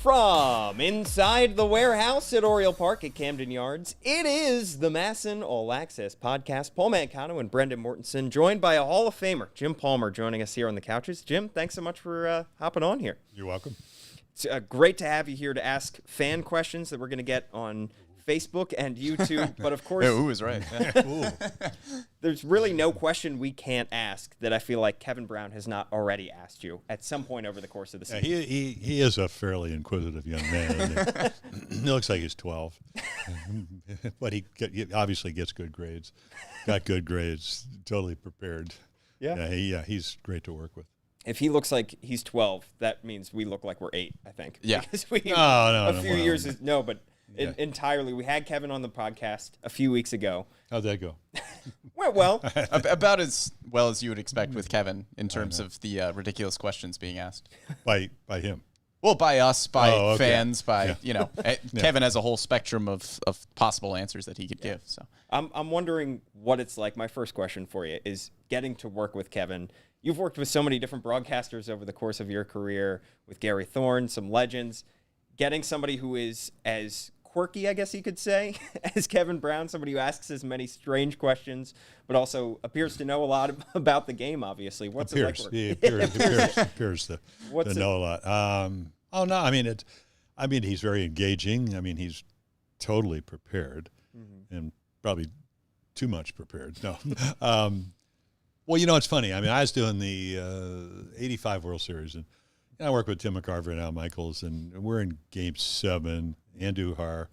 From inside the warehouse at Oriole Park at Camden Yards, it is the MASN All Access Podcast. Paul Mancano and Brendan Mortensen, joined by a Hall of Famer, Jim Palmer, joining us here on the couches. Jim, thanks so much for hopping on here. You're welcome. It's great to have you here to ask fan questions that we're going to get on Facebook and YouTube, but of course... Ooh is right. Ooh. There's really no question we can't ask that I feel like Kevin Brown has not already asked you at some point over the course of the season. Yeah, he is a fairly inquisitive young man. He looks like he's 12. But he obviously gets good grades. Got good grades. Totally prepared. Yeah. He's great to work with. If he looks like he's 12, that means we look like we're 8, I think. Yeah. Because we, No, few years is, no, but Yeah. entirely. We had Kevin on the podcast a few weeks ago. How'd that go? Went well. About as well as you would expect with Kevin in terms of the ridiculous questions being asked. By him. Well, by us, by fans, by, Yeah. Kevin has a whole spectrum of possible answers that he could give. So I'm wondering what it's like. My first question for you is getting to work with Kevin. You've worked with so many different broadcasters over the course of your career, with Gary Thorne, some legends. Getting somebody who is as quirky, I guess you could say, as Kevin Brown, somebody who asks as many strange questions, but also appears to know a lot about the game, obviously. What's it like? He appears to know a lot. I mean, he's very engaging. I mean, he's totally prepared and probably too much prepared. No. Well, it's funny. I mean, I was doing the 85 World Series, and I work with Tim McCarver and Al Michaels, and we're in Game 7. Andujar,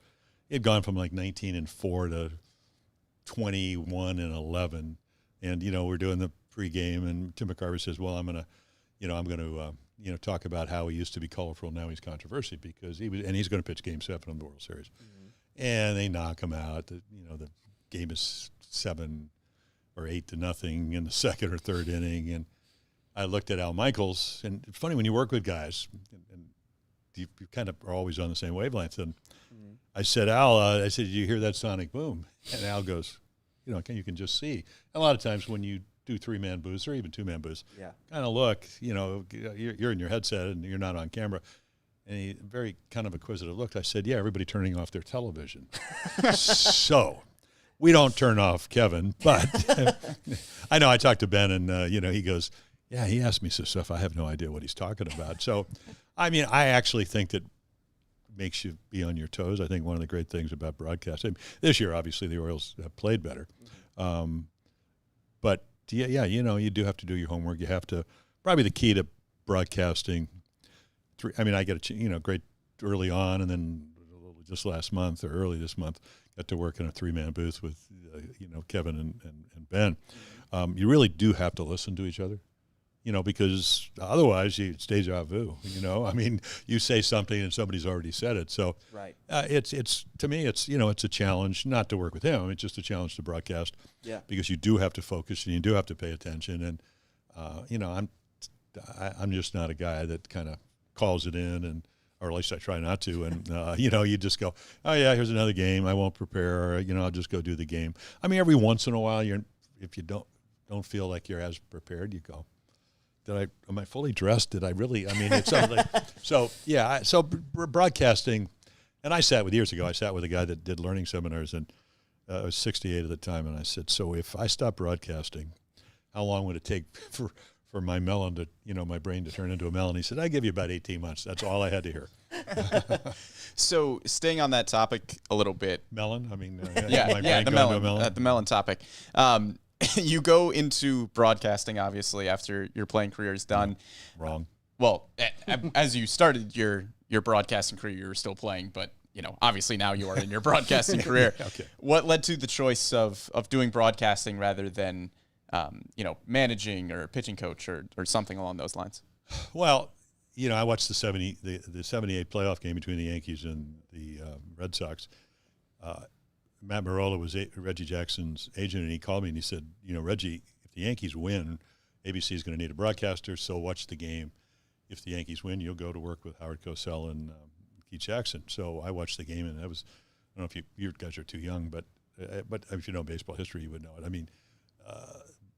he had gone from like 19-4 to 21-11, and we're doing the pregame, and Tim McCarver says, "Well, I'm gonna talk about how he used to be colorful, now he's controversy because he's going to pitch Game 7 of the World Series, and they knock him out. The game is 7 or 8-0 in the second or third inning, and I looked at Al Michaels, and it's funny when you work with guys, and you kind of are always on the same wavelength. And I said, Al, did you hear that sonic boom? And Al goes, you can just see. A lot of times when you do 3-man booths or even 2-man booths, kind of look, you're in your headset and you're not on camera. And he very kind of inquisitive looked. I said, yeah, everybody turning off their television. So we don't turn off Kevin, but I know I talked to Ben and, he goes, yeah, he asked me some stuff. I have no idea what he's talking about. So, I mean, I actually think that makes you be on your toes. I think one of the great things about broadcasting this year, obviously, the Orioles have played better. But, you do have to do your homework. You have to – probably the key to broadcasting I got a great early on, and then just last month or early this month, got to work in a 3-man booth with, Kevin and Ben. You really do have to listen to each other. Because otherwise it's deja vu, I mean, you say something and somebody's already said it. So right. It's to me, it's a challenge not to work with him. It's just a challenge to broadcast because you do have to focus and you do have to pay attention. And, I'm just not a guy that kind of calls it in or at least I try not to. And, you just go, oh yeah, here's another game. I won't prepare, I'll just go do the game. I mean, every once in a while if you don't feel like you're as prepared, you go, am I fully dressed? Did I really? I mean, it's something. So broadcasting, and I sat with a guy that did learning seminars, and I was 68 at the time, and I said, so if I stop broadcasting, how long would it take for my melon to, my brain to turn into a melon? He said, I give you about 18 months. That's all I had to hear. So staying on that topic a little bit. Melon? I mean, the melon topic. You go into broadcasting, obviously, after your playing career is done. Wrong. Well, as you started your broadcasting career, you were still playing, but, obviously now you are in your broadcasting career. Okay. What led to the choice of doing broadcasting rather than, managing or pitching coach or something along those lines? Well, I watched the 78 playoff game between the Yankees and the Red Sox. Matt Marola was Reggie Jackson's agent, and he called me and he said, Reggie, if the Yankees win, ABC is going to need a broadcaster, so watch the game. If the Yankees win, you'll go to work with Howard Cosell and Keith Jackson. So I watched the game, and that was, I don't know if you guys are too young, but if you know baseball history, you would know it. I mean,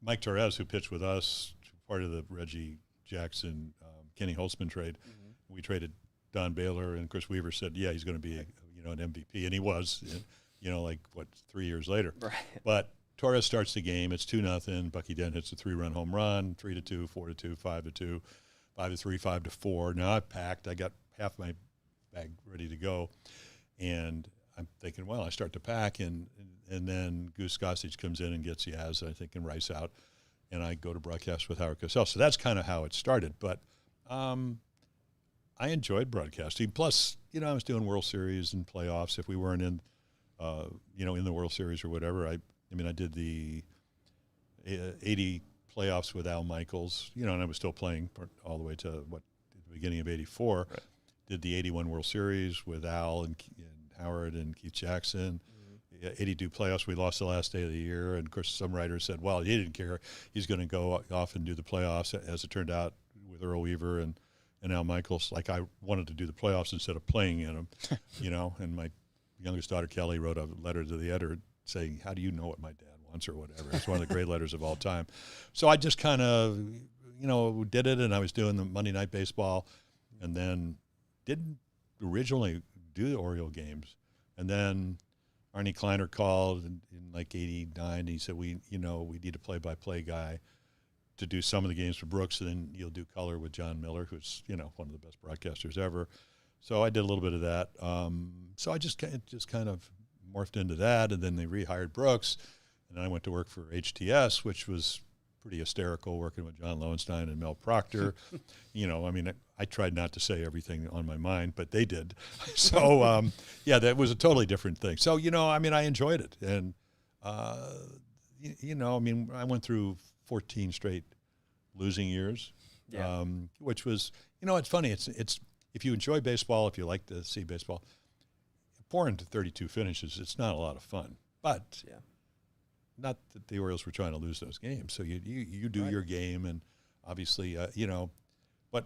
Mike Torres, who pitched with us, part of the Reggie Jackson, Kenny Holtzman trade, we traded Don Baylor and Chris Weaver said, yeah, he's going to be an MVP, and he was, 3 years later. Right. But Torres starts the game. It's 2-0. Bucky Dent hits a 3-run home run. 3-2, 4-2, 5-2, 5-3, 5-4. Now I've packed. I got half my bag ready to go, and I'm thinking, well, I start to pack, and then Goose Gossage comes in and gets Yaz, I think, and Rice out, and I go to broadcast with Howard Cosell. So that's kind of how it started. But I enjoyed broadcasting. Plus, I was doing World Series and playoffs. If we weren't in, in the World Series or whatever, I did the 80 playoffs with Al Michaels, and I was still playing all the way to the beginning of '84. Right. Did the '81 World Series with Al and Howard and Keith Jackson. 82 playoffs, we lost the last day of the year, and of course some writers said, well, he didn't care. He's going to go off and do the playoffs. As it turned out, with Earl Weaver and Al Michaels, like I wanted to do the playoffs instead of playing in them, and my youngest daughter, Kelly, wrote a letter to the editor saying, how do you know what my dad wants or whatever? It's one of the great letters of all time. So I just kind of, did it, and I was doing the Monday Night Baseball, and then didn't originally do the Oriole games. And then Arnie Kleiner called in like '89, and he said, we need a play-by-play guy to do some of the games for Brooks, and then you'll do color with John Miller, who's, one of the best broadcasters ever. So I did a little bit of that. So I just kind of morphed into that, and then they rehired Brooks, and then I went to work for HTS, which was pretty hysterical, working with John Lowenstein and Mel Proctor. I tried not to say everything on my mind, but they did. So, that was a totally different thing. So, I enjoyed it. And, I went through 14 straight losing years, which was, it's funny. It's if you enjoy baseball, if you like to see baseball, pouring to 32 finishes, it's not a lot of fun. But not that the Orioles were trying to lose those games. So you do your game, and obviously, But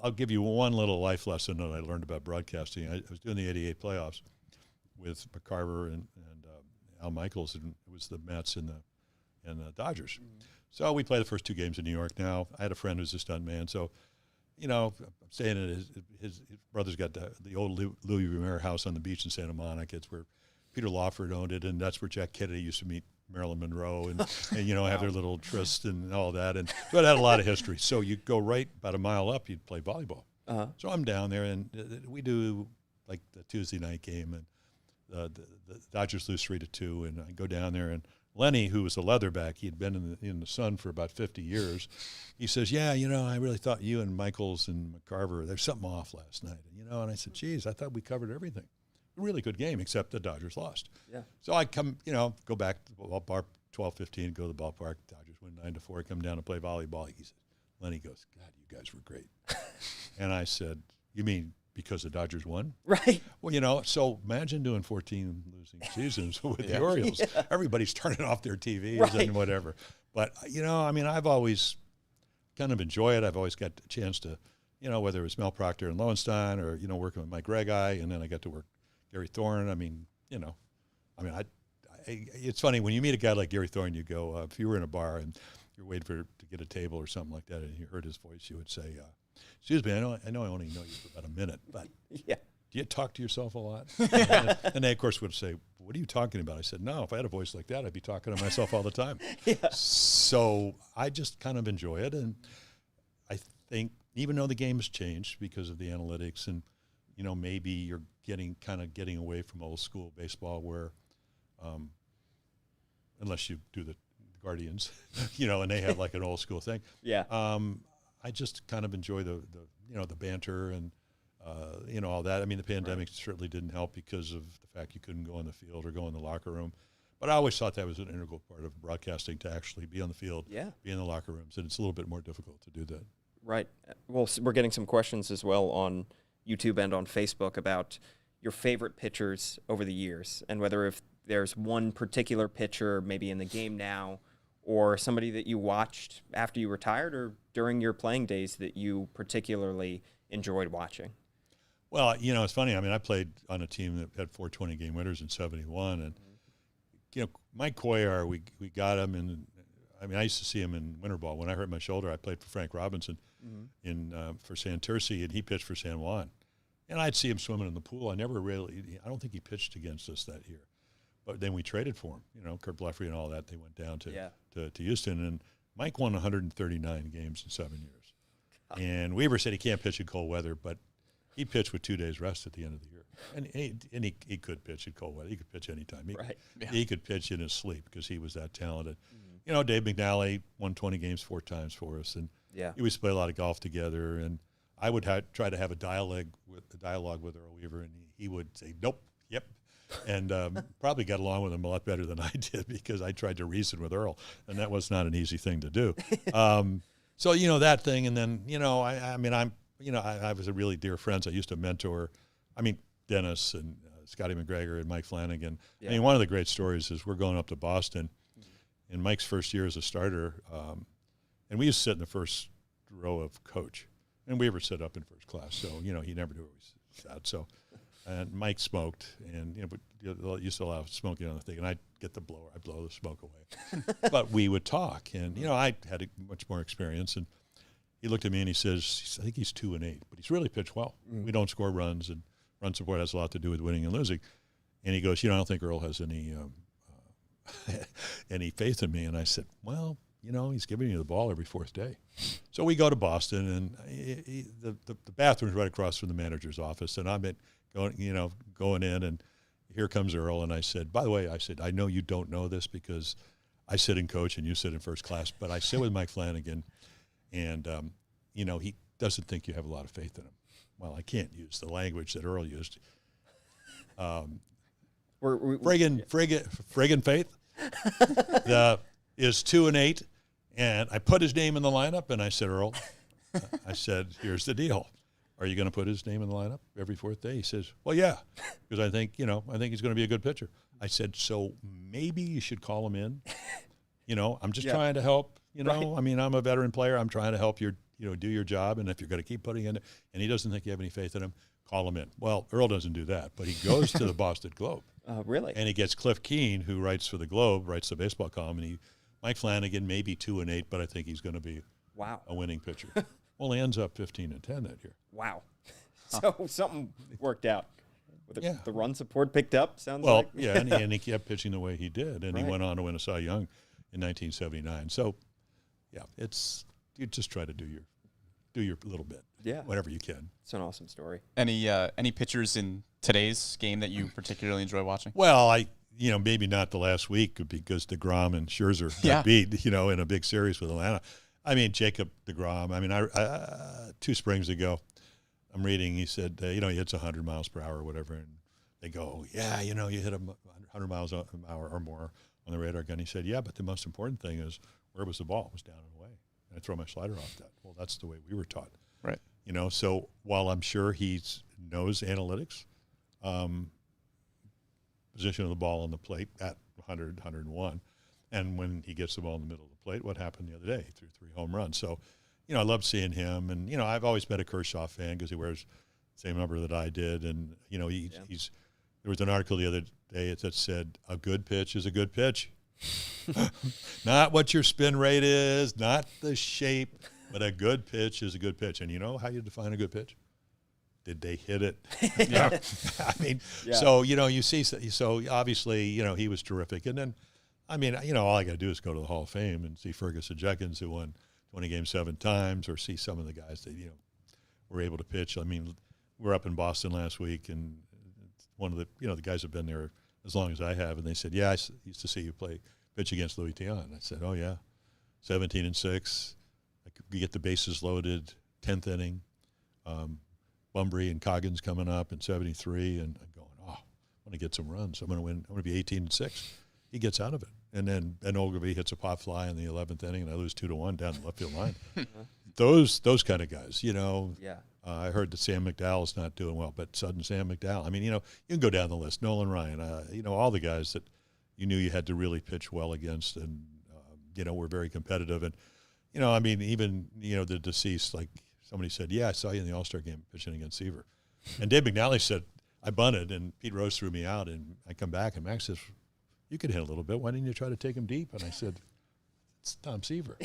I'll give you one little life lesson that I learned about broadcasting. I was doing the '88 playoffs with McCarver and Al Michaels, and it was the Mets and the Dodgers. Mm-hmm. So we played the first two games in New York. Now I had a friend who's a stuntman, so I'm staying at his brother's got the old Louis Lumiere house on the beach in Santa Monica. It's where Peter Lawford owned it, and that's where Jack Kennedy used to meet Marilyn Monroe and have their little tryst and all that. And but it had a lot of history. So you go right about a mile up, you'd play volleyball. Uh-huh. So I'm down there, and we do like the Tuesday night game, and the Dodgers lose 3-2, and I go down there, and Lenny, who was a leatherback, he had been in the Sun for about 50 years. He says, I really thought you and Michaels and McCarver, there's something off last night. And I said, geez, I thought we covered everything. A really good game, except the Dodgers lost. Yeah. So I come, go back to the ballpark, 12:15, go to the ballpark. Dodgers win 9-4. I come down to play volleyball. He said, Lenny goes, God, you guys were great. And I said, you mean because the Dodgers won? Right. Well, so imagine doing 14 losing seasons with the Orioles. Yeah. Everybody's turning off their TVs and whatever. But, I've always kind of enjoyed it. I've always got the chance to, whether it was Mel Proctor and Lowenstein or, working with Mike Regai, and then I got to work Gary Thorne. It's funny when you meet a guy like Gary Thorne, you go, if you were in a bar and you're waiting to get a table or something like that, and you heard his voice, you would say, excuse me, I know I only know you for about a minute, but do you talk to yourself a lot? And they, of course, would say, what are you talking about? I said, no, if I had a voice like that, I'd be talking to myself all the time. So I just kind of enjoy it. And I think even though the game has changed because of the analytics and, maybe you're getting away from old school baseball where, unless you do the Guardians, and they have like an old school thing. Yeah. I just kind of enjoy the banter and, all that. The pandemic certainly didn't help because of the fact you couldn't go on the field or go in the locker room. But I always thought that was an integral part of broadcasting, to actually be on the field, be in the locker rooms. And it's a little bit more difficult to do that. Right. Well, we're getting some questions as well on YouTube and on Facebook about your favorite pitchers over the years, and whether if there's one particular pitcher maybe in the game now, or somebody that you watched after you retired or during your playing days that you particularly enjoyed watching. Well, it's funny. I played on a team that had 420 game winners in '71, and Mike Cuellar, we got him, and I used to see him in winter ball. When I hurt my shoulder, I played for Frank Robinson for Santurce, and he pitched for San Juan. And I'd see him swimming in the pool. I don't think he pitched against us that year. But then we traded for him. You know, Kurt Blefary and all that. They went down to Houston. And Mike won 139 games in 7 years. And Weaver said he can't pitch in cold weather, but he pitched with 2 days rest at the end of the year. And he could pitch in cold weather. He could pitch anytime. He could pitch in his sleep because he was that talented. Mm-hmm. You know, Dave McNally won 20 games 4 times for us. And we used to play a lot of golf together. And I would try to have a dialogue with Earl Weaver, and he would say, nope, yep. And probably got along with him a lot better than I did because I tried to reason with Earl, and that was not an easy thing to do. So, you know, that thing. And then, you know, I was a really dear friends. I used to mentor, Dennis and Scotty McGregor and Mike Flanagan. Yeah. I mean, one of the great stories is we're going up to Boston in Mike's first year as a starter, and we used to sit in the first row of coach. And Weaver sat up in first class, so, you know, he never knew where he sat. So, and Mike smoked, and, you know, used to allow smoking on the thing, and I'd get the blower. I'd blow the smoke away. But we would talk, and, you know, I had much more experience, and he looked at me and he says, I think he's 2-8, but he's really pitched well. Mm. We don't score runs, and run support has a lot to do with winning and losing. And he goes, you know, I don't think Earl has any any faith in me. And I said, well, you know, he's giving you the ball every 4th day. So we go to Boston, and the bathroom's right across from the manager's office. And I'm going in, and here comes Earl. And I said, by the way, I know you don't know this because I sit in coach and you sit in first class, but I sit with Mike Flanagan, and, you know, he doesn't think you have a lot of faith in him. Well, I can't use the language that Earl used. Friggin' faith is 2-8, and I put his name in the lineup, and I said, Earl, I said, here's the deal. Are you going to put his name in the lineup every 4th day? He says, well, yeah, because I think he's going to be a good pitcher. I said, so maybe you should call him in. You know, I'm just trying to help. You know, right. I mean, I'm a veteran player. I'm trying to help do your job. And if you're going to keep putting in it, and he doesn't think you have any faith in him, call him in. Well, Earl doesn't do that, but he goes to the Boston Globe. Really? And he gets Cliff Keen, who writes for the Globe, writes the baseball column, and Mike Flanagan, maybe 2-8, but I think he's going to be a winning pitcher. Well, he ends up 15-10 that year. Wow. So something worked out. The run support picked up, sounds like. Well, yeah, and he kept pitching the way he did, and he went on to win a Cy Young in 1979. So, yeah, you just try to do your little bit, whatever you can. It's an awesome story. Any pitchers in today's game that you particularly enjoy watching? Well, maybe not the last week because DeGrom and Scherzer got beat, in a big series with Atlanta. I mean, Jacob DeGrom. I mean, 2 springs ago, I'm reading. He said, he hits 100 miles per hour or whatever, and they go, you hit 100 miles an hour or more on the radar gun. He said, yeah, but the most important thing is where was the ball? It was down and away. And I throw my slider off that. Well, that's the way we were taught. Right. So while I'm sure he knows analytics, position of the ball on the plate at 100, 101, and when he gets the ball in the middle of the plate, what happened the other day? He threw 3 home runs. So, I love seeing him. And, I've always been a Kershaw fan because he wears the same number that I did. And, he's there was an article the other day that said a good pitch is a good pitch. Not what your spin rate is, not the shape, but a good pitch is a good pitch. And you know how you define a good pitch? Did they hit it? I mean, so, you see, so obviously, he was terrific. And then, I mean, all I got to do is go to the Hall of Fame and see Ferguson Jenkins, who won 20 games 7 times, or see some of the guys that, were able to pitch. I mean, we're up in Boston last week, and one of the, the guys have been there as long as I have, and they said, I used to see you pitch against Louis Tiant. I said, oh, yeah, 17-6. I could get the bases loaded, 10th inning. Bumbry and Coggins coming up in 73, and I'm going, I want to get some runs. I'm going to win. I'm going to be 18-6. He gets out of it. And then Ben Ogilvie hits a pop fly in the 11th inning, and I lose 2-1 down the left field line. Those kind of guys, I heard that Sam McDowell is not doing well, but sudden Sam McDowell. I mean, you can go down the list. Nolan Ryan, all the guys that you knew you had to really pitch well against, and, were very competitive. And, I mean, even, the deceased, like somebody said, I saw you in the All-Star game pitching against Seaver. And Dave McNally said, I bunted, and Pete Rose threw me out, and I come back, and Max says, you could hit a little bit. Why didn't you try to take him deep? And I said, it's Tom Seaver.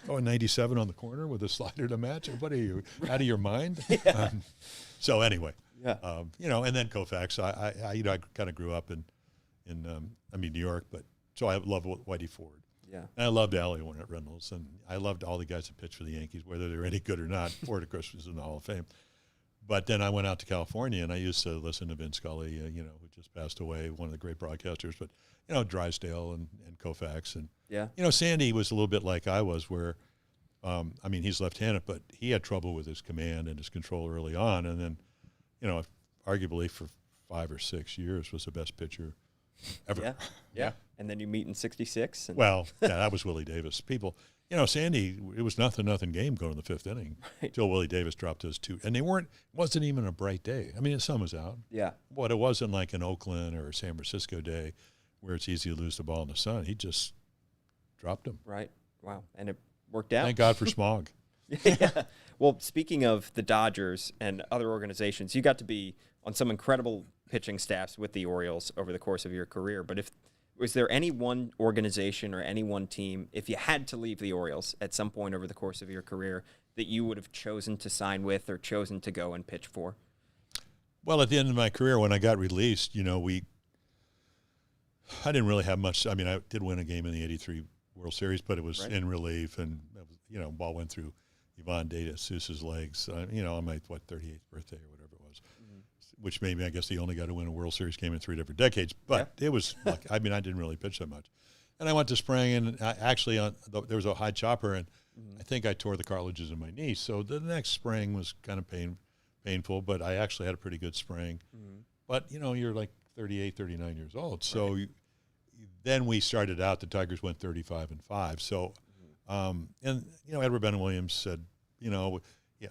Oh, 97 on the corner with a slider to match. What are you, out of your mind? Yeah. So anyway, Yeah. And then Koufax. I kind of grew up in New York, but so I love Whitey Ford. Yeah. And I loved Allie Reynolds, and I loved all the guys that pitched for the Yankees, whether they were any good or not. Ford, of course, was in the Hall of Fame. But then I went out to California, and I used to listen to Vince Scully, who just passed away, one of the great broadcasters. But, Drysdale and Koufax. And, Yeah. Sandy was a little bit like I was where, he's left-handed, but he had trouble with his command and his control early on. And then, arguably for 5 or 6 years was the best pitcher ever. Yeah. Yeah. And then you meet in 66. Well, yeah, that was Willie Davis. People, Sandy, it was nothing game going in the 5th inning until Willie Davis dropped those 2. And it wasn't even a bright day. I mean, the sun was out. Yeah. But it wasn't like an Oakland or San Francisco day where it's easy to lose the ball in the sun. He just dropped them. Right. Wow. And it worked out. Thank God for smog. Yeah. Well, speaking of the Dodgers and other organizations, you got to be on some incredible pitching staffs with the Orioles over the course of your career. But was there any one organization or any one team, if you had to leave the Orioles at some point over the course of your career, that you would have chosen to sign with or chosen to go and pitch for? Well, at the end of my career, when I got released, I didn't really have much. I mean, I did win a game in the '83 World Series, but it was in relief, and ball went through Ivan De Sousa's legs. On my 38th birthday or whatever it was, which made me, I guess, the only guy to win a World Series game in 3 different decades. But it was like, I didn't really pitch that much. And I went to spring, and there was a high chopper, and I think I tore the cartilages in my knee. So the next spring was kind of painful, but I actually had a pretty good spring. But you're like 38, 39 years old. So then we started out. The Tigers went 35-5. So, Edward Bennett Williams said,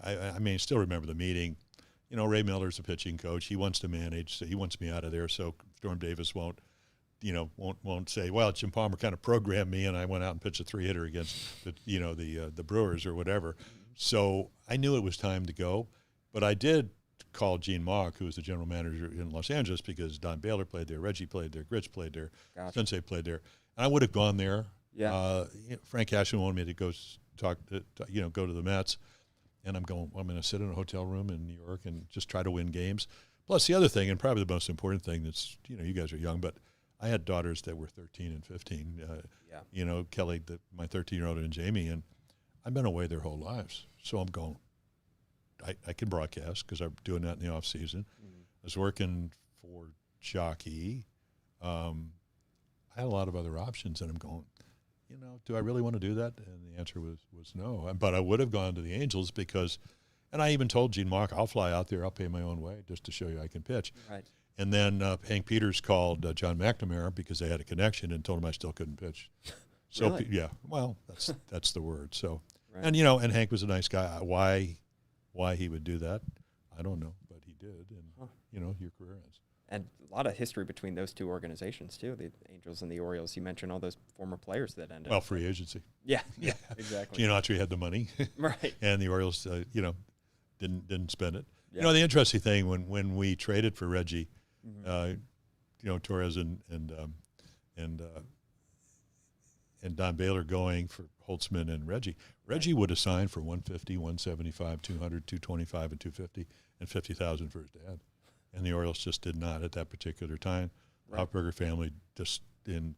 I still remember the meeting. Ray Miller's the pitching coach. He wants to manage. So he wants me out of there. So Storm Davis won't say, well, Jim Palmer kind of programmed me, and I went out and pitched a 3-hitter against the Brewers or whatever. So I knew it was time to go, but I did call Gene Mauch, who was the general manager in Los Angeles, because Don Baylor played there, Reggie played there, Gritch played there, Sensei played there, and I would have gone there. Yeah. Frank Cashman wanted me to go go to the Mets. And I'm going to sit in a hotel room in New York and just try to win games. Plus the other thing, and probably the most important thing, that's, you guys are young, but I had daughters that were 13 and 15. Kelly, my 13-year-old, and Jamie, and I've been away their whole lives. So I'm going, I can broadcast because I'm doing that in the off season. I was working for Jockey. I had a lot of other options, and I'm going, do I really want to do that? And the answer was no. But I would have gone to the Angels because, and I even told Gene Mauch, I'll fly out there, I'll pay my own way just to show you I can pitch. Right. And then Hank Peters called John McNamara because they had a connection and told him I still couldn't pitch. So Really? Yeah, well, that's the word. So, Right. and and Hank was a nice guy. Why he would do that, I don't know, but he did, and your career ends. And a lot of history between those two organizations, too, the Angels and the Orioles. You mentioned all those former players that ended. Well, free agency. Yeah, exactly. Gene Autry had the money, Right. and the Orioles, didn't spend it. Yeah. The interesting thing when we traded for Reggie, Torres and Don Baylor going for Holtzman and Reggie. Reggie would have signed for 150, 175, 200, 225, and 250, and 50,000 for his dad. And the Orioles just did not at that particular time. The Hoffberger family just didn't,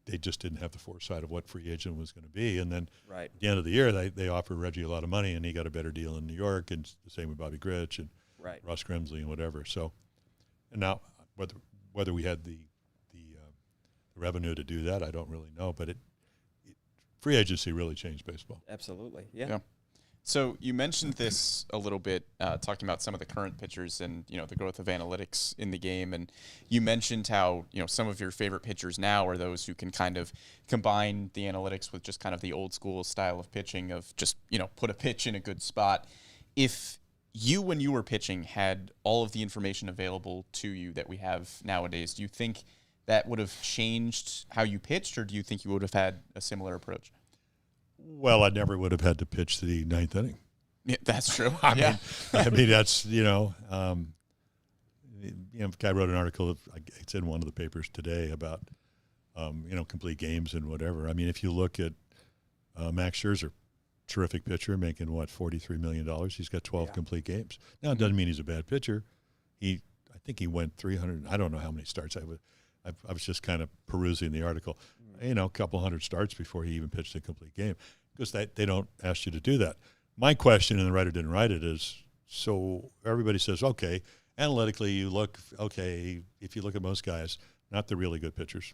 they just didn't have the foresight of what free agent was going to be. And then at the end of the year, they offered Reggie a lot of money, and he got a better deal in New York, and the same with Bobby Gritch and Ross Grimsley and whatever. So, and now whether we had the revenue to do that, I don't really know. But free agency really changed baseball. Absolutely, yeah. So you mentioned this a little bit, talking about some of the current pitchers and the growth of analytics in the game, and you mentioned how some of your favorite pitchers now are those who can kind of combine the analytics with just kind of the old school style of pitching of just put a pitch in a good spot. If you, when you were pitching, had all of the information available to you that we have nowadays, do you think that would have changed how you pitched, or do you think you would have had a similar approach? Well, I never would have had to pitch the ninth inning. Yeah, that's true. I mean, that's guy wrote an article. It's in one of the papers today about complete games and whatever. I mean, if you look at Max Scherzer, terrific pitcher, making $43 million. He's got 12 complete games. Now, it doesn't mean he's a bad pitcher. I think he went 300. I don't know how many starts. I was just kind of perusing the article. A couple hundred starts before he even pitched a complete game, because they don't ask you to do that. My question, and the writer didn't write it, is, so everybody says, okay, analytically you look, okay, if you look at most guys, not the really good pitchers,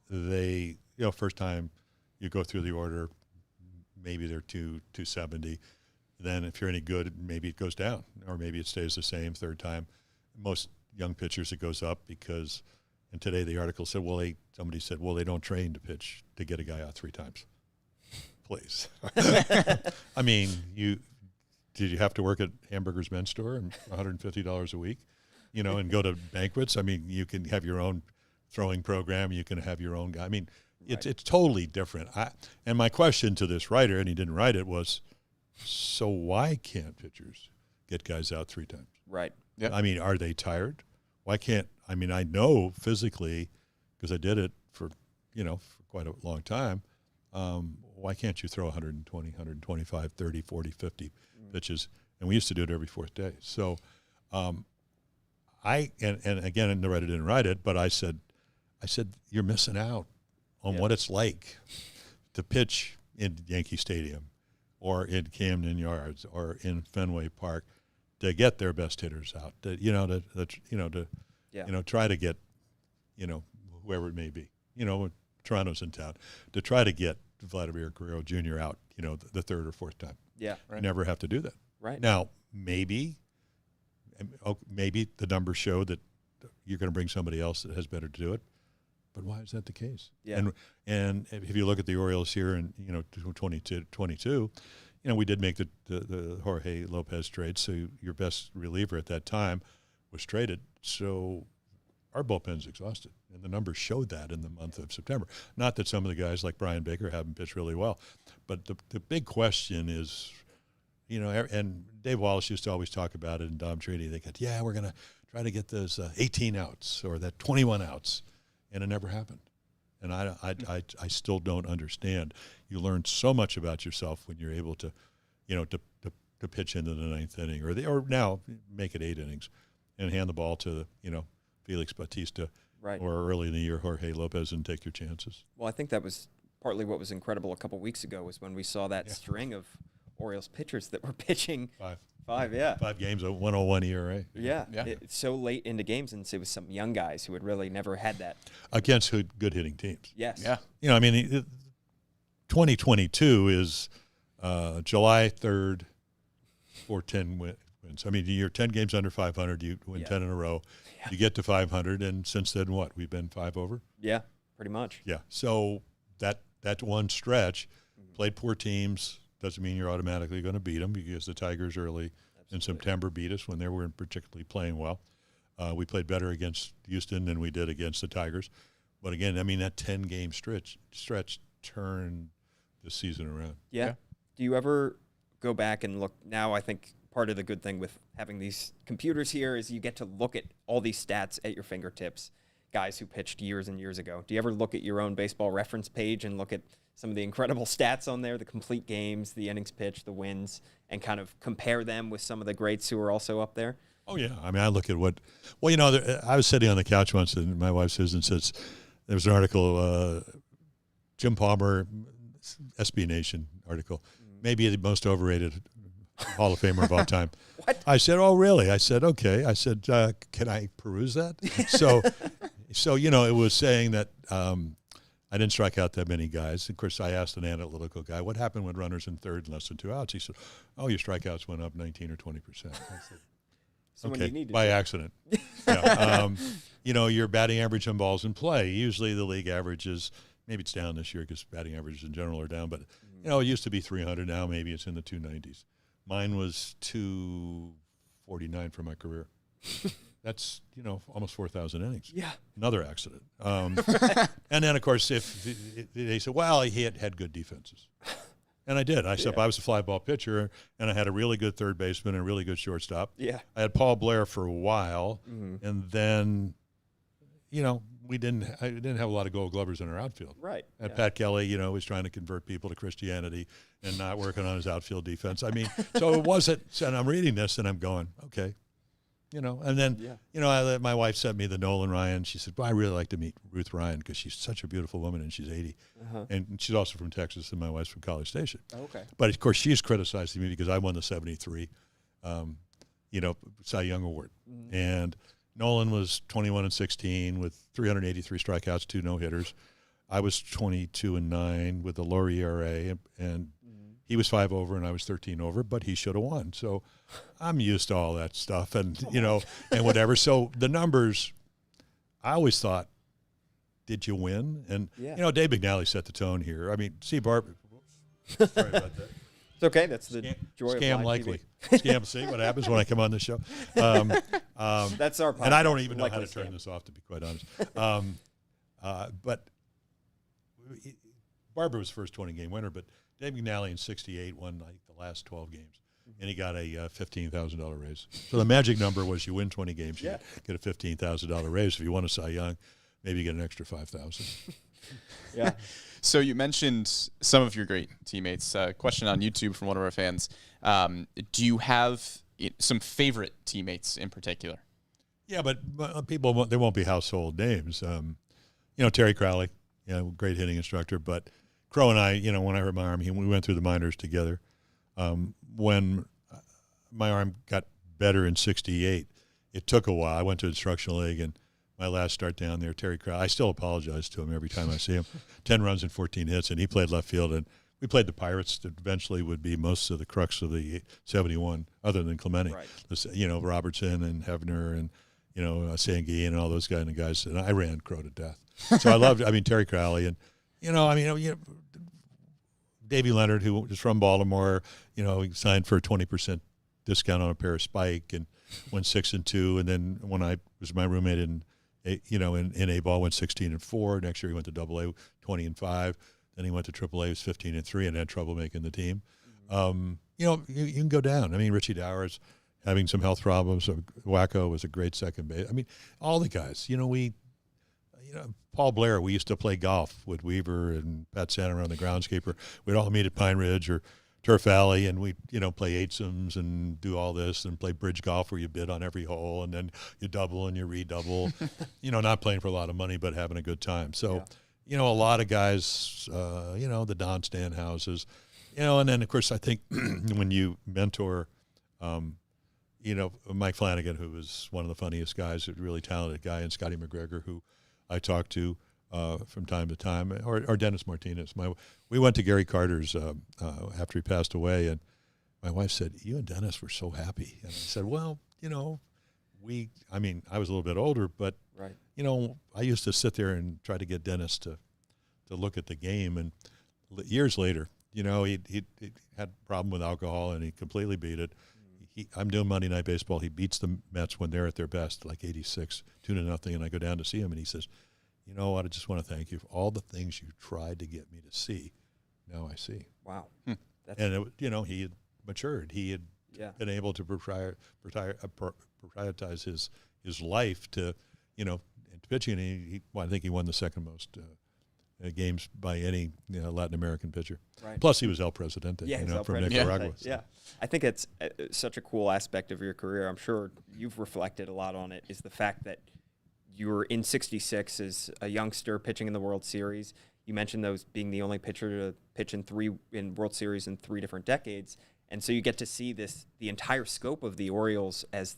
they, first time you go through the order, maybe they're 270. Then if you're any good, maybe it goes down, or maybe it stays the same third time. Most young pitchers, it goes up because, and today the article said, somebody said, they don't train to pitch to get a guy out 3 times. Please. I mean, did you have to work at Hamburger's Men's Store and $150 a week, and go to banquets? I mean, you can have your own throwing program. You can have your own guy. I mean, it's totally different. And my question to this writer, and he didn't write it, was, so why can't pitchers get guys out 3 times? Right. Yep. I mean, are they tired? Why can't, I know physically, because I did it for quite a long time, why can't you throw 120, 125, 30, 40, 50 pitches? And we used to do it every 4th day. So and again, the writer didn't write it, but I said, you're missing out on what it's like to pitch in Yankee Stadium or in Camden Yards or in Fenway Park, to get their best hitters out, to try to get, whoever it may be, Toronto's in town, to try to get Vladimir Guerrero Jr. out, the 3rd or 4th time. Yeah. Right. Never have to do that. Right. Now, maybe the numbers show that you're going to bring somebody else that has better to do it. But why is that the case? Yeah. And if you look at the Orioles here in 2022, we did make the Jorge Lopez trade. So your best reliever at that time was traded. So our bullpen's exhausted, and the numbers showed that in the month of September. Not that some of the guys like Brian Baker haven't pitched really well, but the big question is, and Dave Wallace used to always talk about it, and Dom Treaty, they go, we're going to try to get those 18 outs or that 21 outs. And it never happened. And I still don't understand. You learn so much about yourself when you're able to, to pitch into the 9th inning, or now make it 8 innings, and hand the ball to Felix Bautista, right, or early in the year Jorge Lopez, and take your chances. Well, I think that was partly what was incredible a couple weeks ago, was when we saw that string of Orioles pitchers that were pitching 5 games at 101 ERA. Yeah. It's so late into games, and it was some young guys who had really never had that against good hitting teams. Yes. Yeah. 2022 is July 3rd for 10 wins. I mean, you're 10 games under 500. You win 10 in a row. Yeah. You get to 500, and since then, what? We've been 5 over. Yeah, pretty much. Yeah. So that one stretch, played poor teams. Doesn't mean you're automatically going to beat them, because the Tigers early in September beat us when they weren't particularly playing well. We played better against Houston than we did against the Tigers. But again, that 10-game stretch turned the season around. Yeah. Do you ever go back and look? Now, I think part of the good thing with having these computers here is you get to look at all these stats at your fingertips, guys who pitched years and years ago. Do you ever look at your own baseball reference page and look at some of the incredible stats on there, the complete games, the innings pitched, the wins, and kind of compare them with some of the greats who are also up there? Oh, yeah. I look at I was sitting on the couch once, and my wife Susan says, there was an article, Jim Palmer, SB Nation article, maybe the most overrated Hall of Famer of all time. What? I said, oh, really? I said, okay. I said, can I peruse that? So it was saying that I didn't strike out that many guys. Of course, I asked an analytical guy, what happened when runners in third and less than 2 outs? He said, your strikeouts went up 19 or 20%. I said, so okay, when you need to by accident. Yeah. Your batting average on balls in play. Usually the league averages, maybe it's down this year because batting averages in general are down, but it used to be 300. Now maybe it's in the 290s. Mine was 249 for my career. That's, almost 4,000 innings. Yeah. Another accident. And then, of course, if they said, well, he had good defenses. And I did. I was a fly ball pitcher, and I had a really good third baseman and a really good shortstop. Yeah. I had Paul Blair for a while, and then, I didn't have a lot of Gold Glovers in our outfield. Right. And Pat Kelly, was trying to convert people to Christianity and not working on his outfield defense. I mean, so it wasn't. And I'm reading this and I'm going, okay, And then, my wife sent me the Nolan Ryan. She said, "Well, I really like to meet Ruth Ryan because she's such a beautiful woman and she's 80, and she's also from Texas, and my wife's from College Station." Okay. But of course, she's criticizing me because I won the '73, Cy Young Award, and Nolan was 21-16 with 383 strikeouts, 2 no-hitters. I was 22-9 with a lower ERA, and he was 5 over and I was 13 over, but he should have won. So I'm used to all that stuff and, and whatever. So the numbers, I always thought, did you win? And, Dave McNally set the tone here. I mean, see, Barber. Sorry about that. It's okay. That's the joy of Scam live likely. TV. Scam, see what happens when I come on this show. That's our podcast. And I don't even know how Likely to turn scam. this off, to be quite honest. But Barber was the first 20-game winner, but Dave McNally in '68 won the last 12 games, and he got a $15,000 raise. So the magic number was you win 20 games, you get a $15,000 raise. If you won a Cy Young, maybe you get an extra $5,000. Yeah. So you mentioned some of your great teammates. Question on YouTube from one of our fans. Do you have some favorite teammates in particular? Yeah, but people, they won't be household names. Terry Crowley, great hitting instructor, but Crow and I, when I hurt my arm, we went through the minors together. When my arm got better in '68, it took a while. I went to instructional league, and my last start down there, Terry Crowley, I still apologize to him every time I see him. 10 runs and 14 hits, and he played left field, and we played the Pirates that eventually would be most of the crux of the '71, other than Clemente. Right. Robertson and Hefner and, Sangui and all those guys, and I ran Crow to death. So I loved, Terry Crowley, and, Davey Leonard, who was from Baltimore, he signed for a 20% discount on a pair of Spike and went 6-2. And then when I was my roommate in A ball, went 16-4. Next year he went to AA, 20-5. Then he went to AAA, was 15-3, and had trouble making the team. You can go down. Richie Dowers having some health problems. Wacko was a great second base. All the guys. Paul Blair, we used to play golf with Weaver and Pat Santa on the groundskeeper. We'd all meet at Pine Ridge or Turf Valley, and we'd, play eightsomes and do all this and play bridge golf where you bid on every hole and then you double and you redouble, not playing for a lot of money but having a good time. So, a lot of guys, the Don Stanhouses, and then, of course, I think when you mentor, Mike Flanagan, who was one of the funniest guys, a really talented guy, and Scotty McGregor, who I talked to from time to time, or Dennis Martinez. We went to Gary Carter's after he passed away, and my wife said, "You and Dennis were so happy." And I said, "Well, I was a little bit older, but right. I used to sit there and try to get Dennis to look at the game, and years later, he had a problem with alcohol, and he completely beat it. I'm doing Monday Night Baseball. He beats the Mets when they're at their best, like 86, 2-0, and I go down to see him, and he says, "You know what? I just want to thank you for all the things you tried to get me to see. Now I see." Wow. And he had matured. He had been able to prioritize his life to, into pitching. And I think he won the second most games by any Latin American pitcher. Right. Plus, he was El Presidente, from Nicaragua. Yeah. I think it's such a cool aspect of your career. I'm sure you've reflected a lot on it, is the fact that you were in '66 as a youngster pitching in the World Series. You mentioned those being the only pitcher to pitch in World Series in 3 different decades. And so you get to see the entire scope of the Orioles as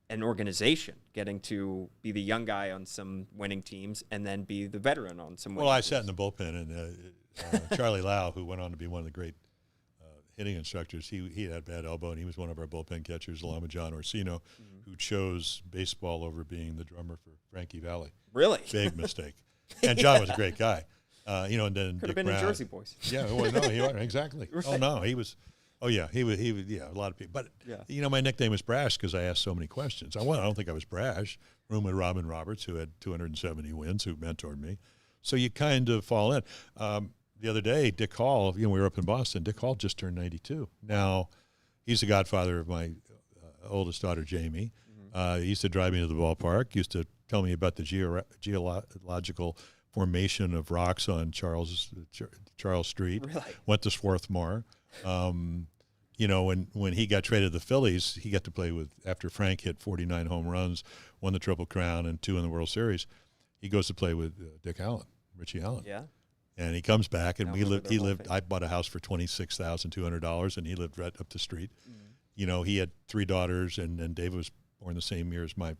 an organization, getting to be the young guy on some winning teams and then be the veteran on some winning teams. Well, I sat in the bullpen, and Charlie Lau, who went on to be one of the great hitting instructors, he had a bad elbow, and he was one of our bullpen catchers, along with John Orsino, who chose baseball over being the drummer for Frankie Valli. Really? Big mistake. And John was a great guy. And then could have been Brown. in Jersey Boys. Yeah, well, no, he was, exactly. Right. Oh, no, he was. Oh, yeah, he was, a lot of people. But, my nickname was Brash because I asked so many questions. I don't think I was brash. Room with Robin Roberts, who had 270 wins, who mentored me. So you kind of fall in. The other day, Dick Hall, we were up in Boston. Dick Hall just turned 92. Now, he's the godfather of my oldest daughter, Jamie. He used to drive me to the ballpark, used to tell me about the geological formation of rocks on Charles Street. Really? Went to Swarthmore. When he got traded to the Phillies, he got to play with, after Frank hit 49 home runs, won the Triple Crown and 2 in the World Series, he goes to play with Richie Allen. Yeah. And he comes back, and He lived. I bought a house for $26,200, and he lived right up the street. Mm-hmm. He had 3 daughters, and David was born the same year as my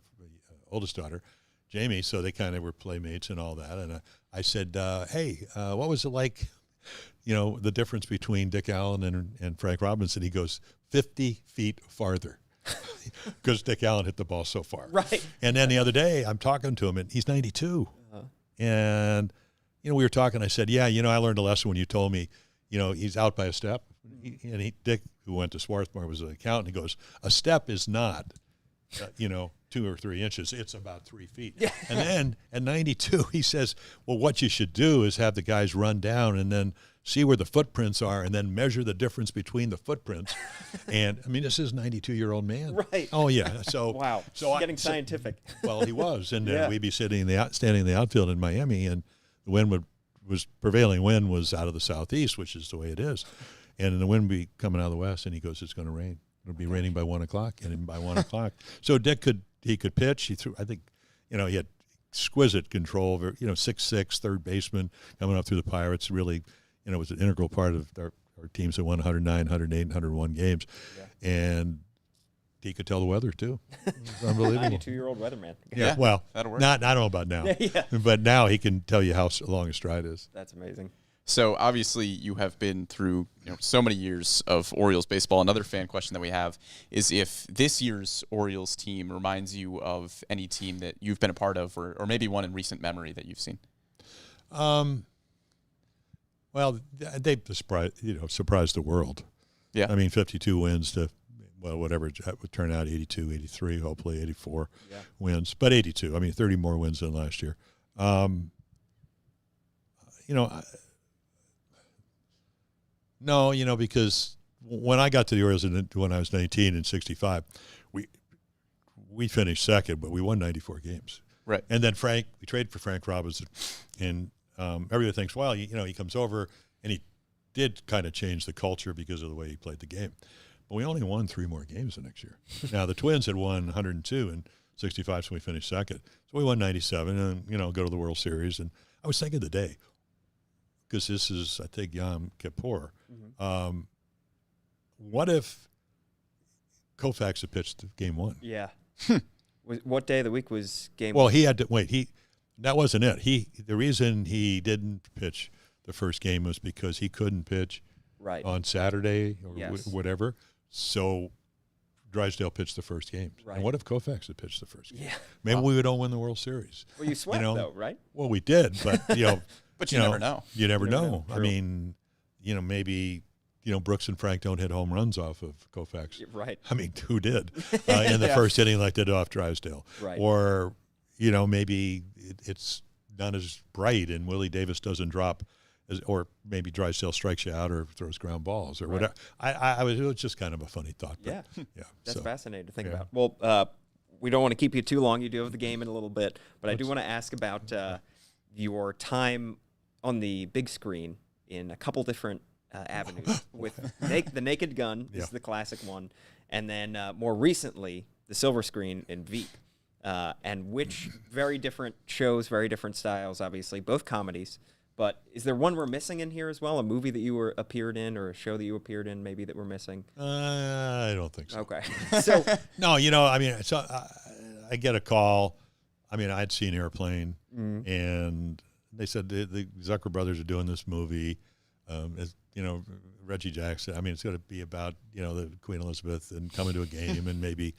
oldest daughter, Jamie, so they kind of were playmates and all that. And I said, hey, what was it like, the difference between Dick Allen and Frank Robinson? He goes, 50 feet farther, because Dick Allen hit the ball so far. Right. And then the other day, I'm talking to him, and he's 92. And we were talking. I said, yeah, I learned a lesson when you told me, he's out by a step. Dick, who went to Swarthmore, was an accountant. He goes, a step is not, 2 or 3 inches. It's about 3 feet. Yeah. And then at 92, he says, well, what you should do is have the guys run down and then see where the footprints are and then measure the difference between the footprints. And, this is a 92-year-old man. Right. Oh, yeah. So wow. So getting scientific. Well, he was. And Yeah. we'd be standing in the outfield in Miami, and the wind prevailing wind was out of the southeast, which is the way it is. And the wind would be coming out of the west, and he goes, it's going to rain. It'll be raining by 1 o'clock. And by 1 o'clock. So Dick could pitch. He threw, I think, he had exquisite control over, 6'6", third baseman coming up through the Pirates. Really, was an integral part of our teams that won 109, 108, 101 games. Yeah. And he could tell the weather, too. It was unbelievable. 92-year-old weatherman. Yeah, well, that'll work. I don't know about now. Yeah. But now he can tell you how long his stride is. That's amazing. So obviously you have been through so many years of Orioles baseball. Another fan question that we have is if this year's Orioles team reminds you of any team that you've been a part of, or maybe one in recent memory that you've seen. Well, they surprised the world. Yeah. 52 wins to, whatever it would turn out, 82, 83, hopefully 84 wins. But 82, 30 more wins than last year. No, because when I got to the Orioles when I was 19 in 65, we finished second, but we won 94 games. Right. And then we traded for Frank Robinson, and everybody thinks, well, he comes over, and he did kind of change the culture because of the way he played the game. But we only won 3 more games the next year. Now, the Twins had won 102 in 65, so we finished second. So we won 97 and, go to the World Series. And I was thinking today, because this is, I think, Yom Kippur, what if Koufax had pitched game 1? Yeah. What day of the week was game Well, he had to wait. That wasn't it. The reason he didn't pitch the first game was because he couldn't pitch on Saturday or whatever. So Drysdale pitched the first game. Right. And what if Koufax had pitched the first game? Yeah. Maybe we would all win the World Series. Well, you swept though, right? Well, we did, but but you never know. You never know. True. Maybe Brooks and Frank don't hit home runs off of Koufax. Right. Who did in the first inning like they did off Drysdale? Right. Or maybe it's not as bright and Willie Davis doesn't drop, or maybe Drysdale strikes you out or throws ground balls or whatever. It was just kind of a funny thought. But, That's fascinating to think about. Well, we don't want to keep you too long. You do have the game in a little bit, but I do want to ask about your time on the big screen in a couple different avenues. With The Naked Gun is the classic one, and then more recently, the silver screen in Veep. And which very different shows, very different styles, obviously, both comedies. But is there one we're missing in here as well? A movie that you appeared in, or a show that you appeared in, maybe that we're missing? I don't think so. Okay. So no, I get a call. I'd seen Airplane, and they said the Zucker brothers are doing this movie. Reggie Jackson. It's going to be about the Queen Elizabeth and coming to a game, and maybe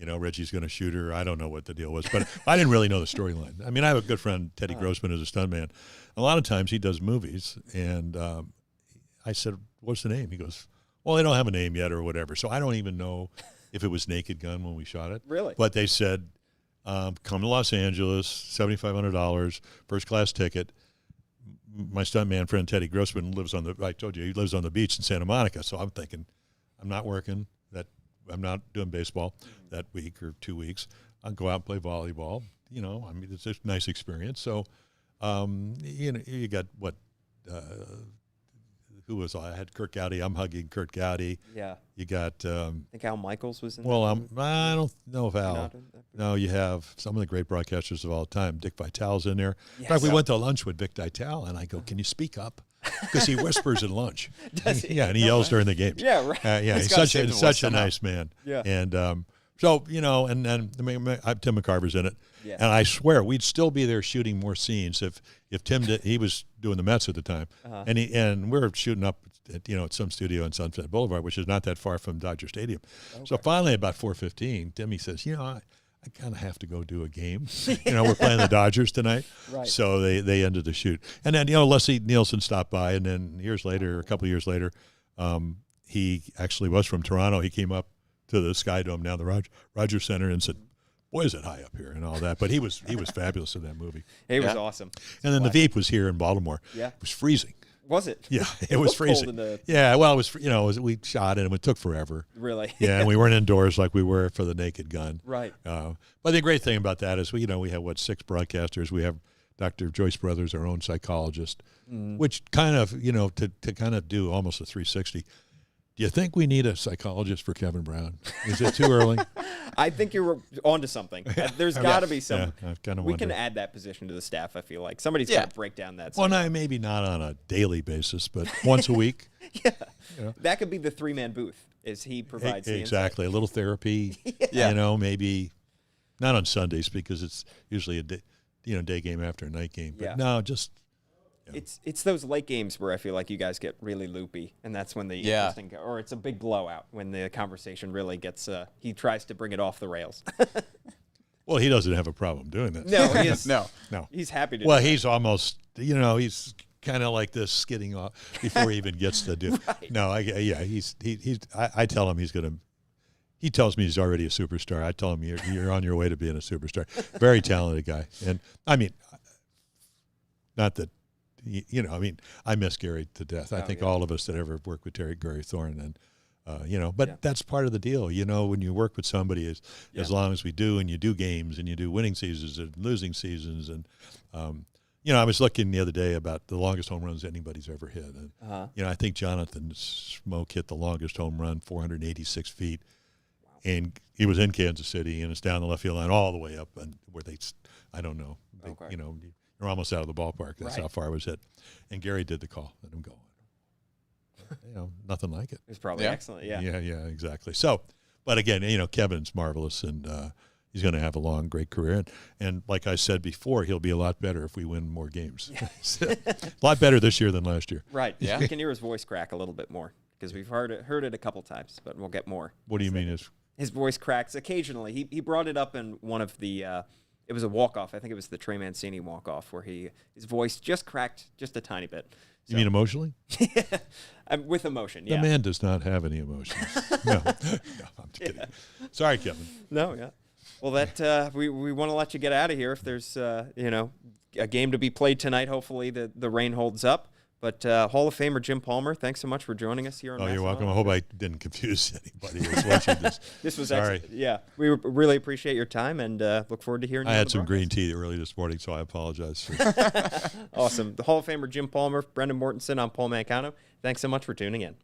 Reggie's going to shoot her. I don't know what the deal was, but I didn't really know the storyline. I have a good friend, Teddy Grossman, who's a stuntman. A lot of times he does movies, and I said, what's the name? He goes, well, they don't have a name yet or whatever. So I don't even know if it was Naked Gun when we shot it. Really? But they said, come to Los Angeles, $7,500, first-class ticket. My stuntman friend, Teddy Grossman, lives on the beach in Santa Monica. So I'm thinking, I'm not working. I'm not doing baseball that week or 2 weeks. I'll go out and play volleyball. You know, I mean, it's a nice experience. So, you know, you got what, who was I had Kurt Gowdy. I'm hugging Kurt Gowdy. Yeah. You got, I think Al Michaels was in well, that. I don't know if Al. Not in that. No, you have some of the great broadcasters of all time. Dick Vitale's in there. In Yes. fact, we went to lunch with Dick Vitale, and I go, "Can you speak up?" Because he whispers at lunch. Does he? Yeah, and he yells during the games. Yeah, right. Yeah, He's he's gotta such save a the voice such a somehow. nice man. Yeah. And so you know, and then Tim McCarver's in it, Yeah. and I swear we'd still be there shooting more scenes if Tim did. He was doing the Mets at the time, and we're shooting up at some studio in Sunset Boulevard, which is not that far from Dodger Stadium. So finally, about 4:15, Timmy says, I kind of have to go do a game. We're playing the Dodgers tonight. Right. So they ended the shoot. And then, Leslie Nielsen stopped by, and then a couple of years later, he actually was from Toronto. He came up to the Sky Dome, now the Rogers Center, and said, "Boy, is it high up here," and all that. But he was fabulous in that movie. It was Yeah. awesome. And then the Veep was here in Baltimore. Yeah. It was freezing. Was it? Yeah, it was looked cold freezing. in the- Yeah, well, it was, we shot it, and it took forever. Really? Yeah, and we weren't indoors like we were for the Naked Gun. Right. But the great thing about that is we have 6 broadcasters. We have Dr. Joyce Brothers, our own psychologist, which kind of to kind of do almost a 360. Do you think we need a psychologist for Kevin Brown? Is it too early? I think you're onto something. There's got to be some. Yeah, I've kind of We wondered. can add that position to the staff. I feel like somebody's Yeah. got to break down that. Well, cycle. no, maybe not on a daily basis, but once a week. That could be the 3-man booth. Is he provides the insight. Exactly, a little therapy. Yeah. Maybe not on Sundays because it's usually a day game after a night game. But Yeah. no, just It's those late games where I feel like you guys get really loopy, and that's when the Yeah. interesting or it's a big blowout when the conversation really gets. He tries to bring it off the rails. well, he doesn't have a problem doing that. No, he is. No. No. He's happy to. Well, do that. he's almost, he's kind of like this skidding off before he even gets to do. Right. No, I tell him he's going to. He tells me he's already a superstar. I tell him you're on your way to being a superstar. Very talented guy, and I mean, not that. I miss Gary to death. I think all of us that ever worked with Gary Thorne, and but that's part of the deal. When you work with somebody as long as we do, and you do games, and you do winning seasons and losing seasons, and I was looking the other day about the longest home runs anybody's ever hit, and I think Jonathan Smoke hit the longest home run, 486 feet, and he was in Kansas City, and it's down the left field line all the way up, and where I don't know, Okay. you're almost out of the ballpark. That's Right. how far it was hit. And Gary did the call. Let him go. Nothing like it. It's probably Yeah. excellent. Yeah. Yeah, exactly. So, but again, Kevin's marvelous, and he's going to have a long, great career. And like I said before, he'll be a lot better if we win more games. A lot better this year than last year. Right. Yeah. We can hear his voice crack a little bit more because we've heard it a couple times, but we'll get more. What do you mean is? His voice cracks occasionally. He brought it up in one of the. It was a walk-off. I think it was the Trey Mancini walk-off where his voice just cracked just a tiny bit. You mean emotionally? With emotion, yeah. The man does not have any emotions. No, I'm kidding. Sorry, Kevin. No, yeah. Well, that we want to let you get out of here. If there's a game to be played tonight, hopefully the rain holds up. But Hall of Famer Jim Palmer, thanks so much for joining us here on. Oh, you're MASN. welcome. I hope I didn't confuse anybody who's watching this. This was Sorry. excellent. Yeah, we really appreciate your time and look forward to hearing. I you on had the some green broadcast. tea early this morning, so I apologize. Awesome. The Hall of Famer Jim Palmer, Brendan Mortensen, I'm Paul Mancano. Thanks so much for tuning in.